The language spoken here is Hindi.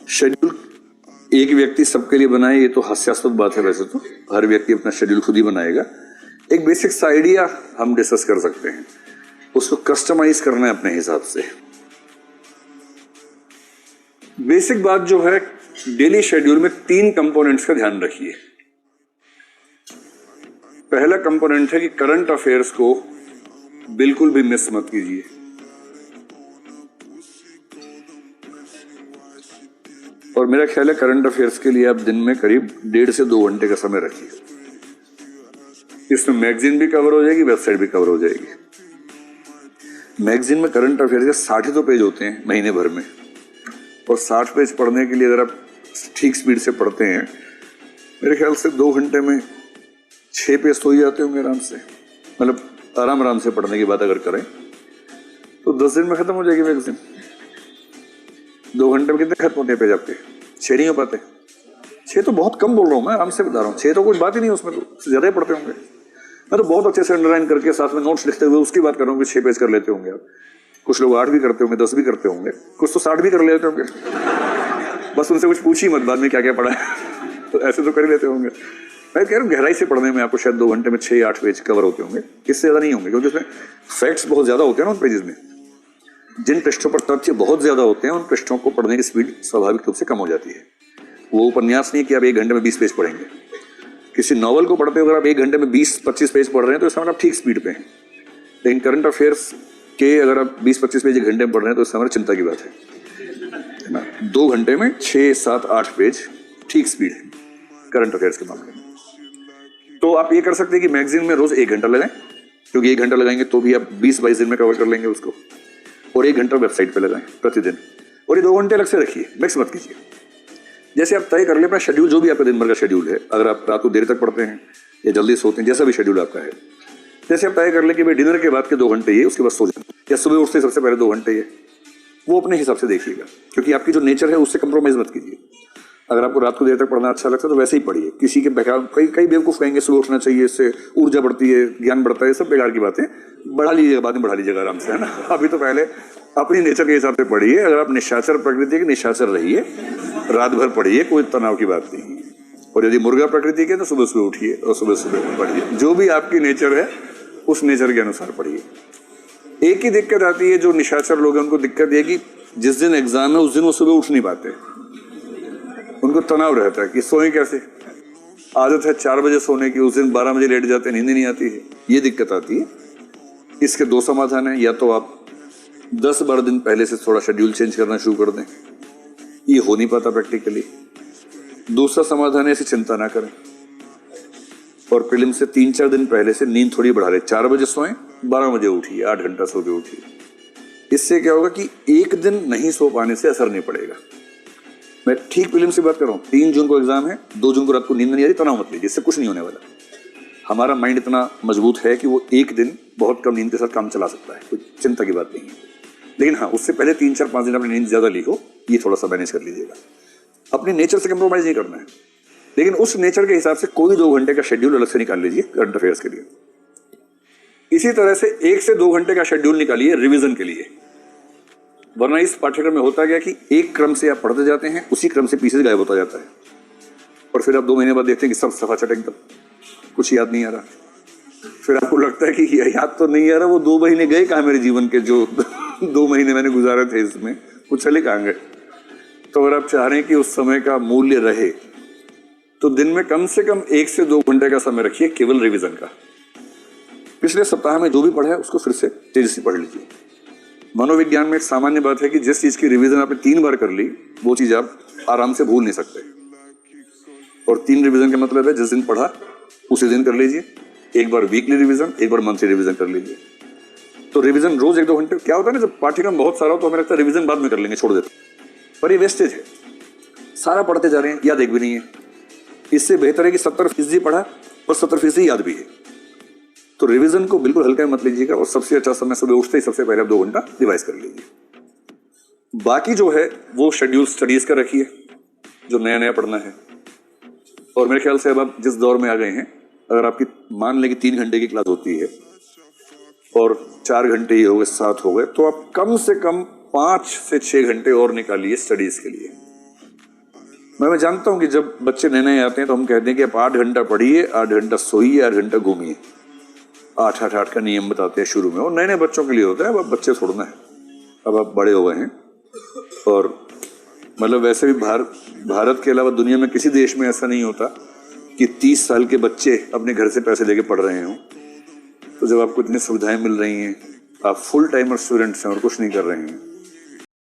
शेड्यूल एक व्यक्ति सबके लिए बनाए, ये तो हास्यास्पद बात है। वैसे तो हर व्यक्ति अपना शेड्यूल खुद ही बनाएगा। एक बेसिक सा आइडिया हम डिस्कस कर सकते हैं, उसको कस्टमाइज करना है अपने हिसाब से। बेसिक बात जो है, डेली शेड्यूल में 3 कंपोनेंट्स का ध्यान रखिए। पहला कंपोनेंट है कि करंट अफेयर्स को बिल्कुल भी मिस मत कीजिए। और मेरा ख्याल है करंट अफेयर्स के लिए आप दिन में करीब 1.5 से 2 घंटे का समय रखिए। इसमें मैगजीन भी कवर हो जाएगी, वेबसाइट भी कवर हो जाएगी। मैगजीन में करंट अफेयर्स के 60 तो पेज होते हैं महीने भर में, और 60 पेज पढ़ने के लिए अगर आप ठीक स्पीड से पढ़ते हैं, मेरे ख्याल से 2 घंटे में 6 पेज तो ही जाते होंगे आराम से। मतलब आराम से पढ़ने की बात अगर करें तो 10 दिन में खत्म हो जाएगी मैगजीन। 2 घंटे में कितने खत्म होते हैं पेज आपके? 6 नहीं हो पाते। 6 तो बहुत कम बोल रहा हूँ मैं, आराम से बता रहा हूँ। 6 तो कुछ बात ही नहीं, उसमें तो ज्यादा ही पढ़ते होंगे। मैं तो बहुत अच्छे से अंडरलाइन करके साथ में नोट्स लिखते हुए उसकी बात कर रहा हूँ कि 6 पेज कर लेते होंगे आप। कुछ लोग 8 भी करते होंगे, 10 भी करते होंगे, कुछ तो 60 भी कर लेते होंगे। बस उनसे कुछ पूछिए मत बाद में क्या क्या पढ़ा है। तो ऐसे तो कर लेते होंगे। मैं कह रहा हूँ गहराई से पढ़ने में आपको शायद 2 घंटे में 6-8 पेज कवर होते होंगे, इससे ज्यादा नहीं होंगे, क्योंकि उसमें फैक्ट्स बहुत ज्यादा होते हैं ना उन पेजेस में। जिन पृष्ठों पर तथ्य बहुत ज्यादा होते हैं, उन पृष्ठों को पढ़ने की स्पीड स्वाभाविक रूप से कम हो जाती है। वो उपन्यास नहीं कि आप 1 घंटे में 20 पेज पढ़ेंगे। किसी नॉवल को पढ़ते हो अगर आप 1 घंटे में 20-25 पेज पढ़ रहे हैं तो इसका मतलब आप ठीक स्पीड पे हैं। लेकिन करंट अफेयर्स के अगर आप 20-25 पेज 1 घंटे में पढ़ रहे हैं तो इसका मतलब चिंता की बात है ना। 2 घंटे में 6-7-8 पेज ठीक स्पीड है करंट अफेयर्स के मामले में। तो आप ये कर सकते हैं कि मैगजीन में रोज 1 घंटा लगाएं, क्योंकि 1 घंटा लगाएंगे तो भी आप 20-22 दिन में कवर कर लेंगे उसको। और 1 घंटा वेबसाइट पे लगाएं प्रतिदिन, और ये 2 घंटे अलग से रखिए, मिक्स मत कीजिए। जैसे आप तय कर ले अपना शेड्यूल, जो भी आपका दिन भर का शेड्यूल है। अगर आप रात को देर तक पढ़ते हैं या जल्दी सोते हैं, जैसा भी शेड्यूल आपका है, जैसे आप तय कर ले कि भाई डिनर के बाद के 2 घंटे ये, उसके बाद सो जाए, या सुबह उठते सबसे पहले 2 घंटे ये, वो अपने हिसाब से देखिएगा। क्योंकि आपकी जो नेचर है उससे कंप्रोमाइज मत कीजिए। अगर आपको रात को देर तक पढ़ना अच्छा लगता है तो वैसे ही पढ़िए। किसी के बेकार कई बेवकूफ़ कहेंगे सुबह उठना चाहिए, इससे ऊर्जा बढ़ती है, ज्ञान बढ़ता है, सब बेकार की बातें। बढ़ा लीजिएगा, बाद में बढ़ा लीजिएगा आराम से, है ना। अभी तो पहले अपनी नेचर के हिसाब से पढ़िए। अगर आप निशाचर प्रकृति के, निशाचर रहिए, रात भर पढ़िए, कोई तनाव की बात नहीं। और यदि मुर्गा प्रकृति के तो सुबह सुबह उठिए और सुबह सुबह पढ़िए। जो भी आपकी नेचर है उस नेचर के अनुसार पढ़िए। एक ही दिक्कत आती है, जो निशाचर लोग हैं उनको दिक्कत ये कि जिस दिन एग्जाम है उस दिन वो सुबह उठ नहीं पाते। उनको तनाव रहता है कि सोएं कैसे। आदत है 4 बजे सोने की, उस दिन 12 बजे लेट जाते हैं, नींद नहीं आती है, ये दिक्कत आती है। इसके 2 समाधान है। या तो आप 10-12 दिन पहले से थोड़ा शेड्यूल चेंज करना शुरू कर दें, ये हो नहीं पाता प्रैक्टिकली। दूसरा समाधान है, ऐसी चिंता ना करें और प्रीलिम से 3-4 दिन पहले से नींद थोड़ी बढ़ा लें। 4 बजे सोएं, 12 बजे उठिए, 8 घंटा सो के उठिए। इससे क्या होगा कि एक दिन नहीं सो पाने से असर नहीं पड़ेगा। मैं ठीक प्रीलिम से बात कर रहा हूँ। 3 जून को एग्जाम है, 2 जून को रात को नींद नहीं आ रही, तनाव मत लीजिए, इससे कुछ नहीं होने वाला। हमारा माइंड इतना मजबूत है कि वो एक दिन बहुत कम नींद के साथ काम चला सकता है, कोई चिंता की बात नहीं है। लेकिन हाँ, उससे पहले 3-4-5 दिन अपनी नींद ज्यादा ली हो, ये थोड़ा सा मैनेज कर लीजिएगा। अपने नेचर से कंप्रोमाइज नहीं करना है, लेकिन उस नेचर के हिसाब से कोई 2 घंटे का शेड्यूल अलग से निकाल लीजिए करंट अफेयर्स के लिए। इसी तरह से 1 से 2 घंटे का शेड्यूल निकालिए रिवीजन के लिए। वरना इस पाठ्यक्रम में होता गया कि एक क्रम से आप पढ़ते जाते हैं, उसी क्रम से पीछे गायब होता जाता है, और फिर आप 2 महीने बाद देखते हैं कि सब सफा चट एकदम, कुछ याद नहीं आ रहा। फिर आपको लगता है कि याद तो नहीं आ रहा, वो 2 महीने गए कहाँ मेरे जीवन के, जो 2 महीने मैंने गुजारे थे इसमें, कुछ चले कहाँ गए। तो अगर आप चाह रहे हैं कि उस समय का मूल्य रहे, तो दिन में कम से कम 1 से 2 घंटे का समय रखिए केवल रिवीजन का। पिछले सप्ताह में जो भी पढ़ा है उसको फिर से तेजी से पढ़ लीजिए। मनोविज्ञान में एक सामान्य बात है कि जिस चीज की रिवीजन आपने 3 बार कर ली, वो चीज आप आराम से भूल नहीं सकते। और 3 रिवीजन का मतलब है जिस दिन पढ़ा उसी दिन कर लीजिए। एक बार वीकली रिवीजन, एक बार मंथली रिवीजन कर लीजिए। तो रिवीजन रोज 1-2 घंटे। क्या होता है ना, जब पाठ्यक्रम बहुत सारा हो तो हमें लगता है रिवीजन बाद में कर लेंगे, छोड़ देते, पर ये वेस्टेज है। सारा पढ़ते जा रहे हैं, याद एक भी नहीं है। इससे बेहतर है कि 70% पढ़ा और 70% याद भी है। तो रिवीजन को बिल्कुल हल्का मत लीजिएगा, और सबसे अच्छा समय सुबह उठते ही सबसे पहले आप 2 घंटा रिवाइज कर लीजिए। बाकी जो है वो शेड्यूल स्टडीज का रखिए, जो नया नया पढ़ना है। और मेरे ख्याल से अब आप जिस दौर में आ गए हैं, अगर आपकी मान लें कि 3 घंटे की क्लास होती है और 4 घंटे ही हो गए, 7 हो गए, तो आप कम से कम 5 से 6 घंटे और निकालिए स्टडीज के लिए। मैं जानता हूं कि जब बच्चे नए नए आते हैं तो हम कहते हैं कि आप 8 घंटा पढ़िए, 8 घंटा सोइए, 8 घंटा घूमिए। 8-8-8 का नियम बताते हैं शुरू में, और नए नए बच्चों के लिए होता है। अब आप बच्चे छोड़ना है, अब आप बड़े हो गए हैं। और मतलब वैसे भी भारत के अलावा दुनिया में किसी देश में ऐसा नहीं होता कि 30 साल के बच्चे अपने घर से पैसे लेके पढ़ रहे हों। तो जब आपको इतनी सुविधाएं मिल रही हैं, आप फुल टाइमर स्टूडेंट्स हैं और कुछ नहीं कर रहे हैं,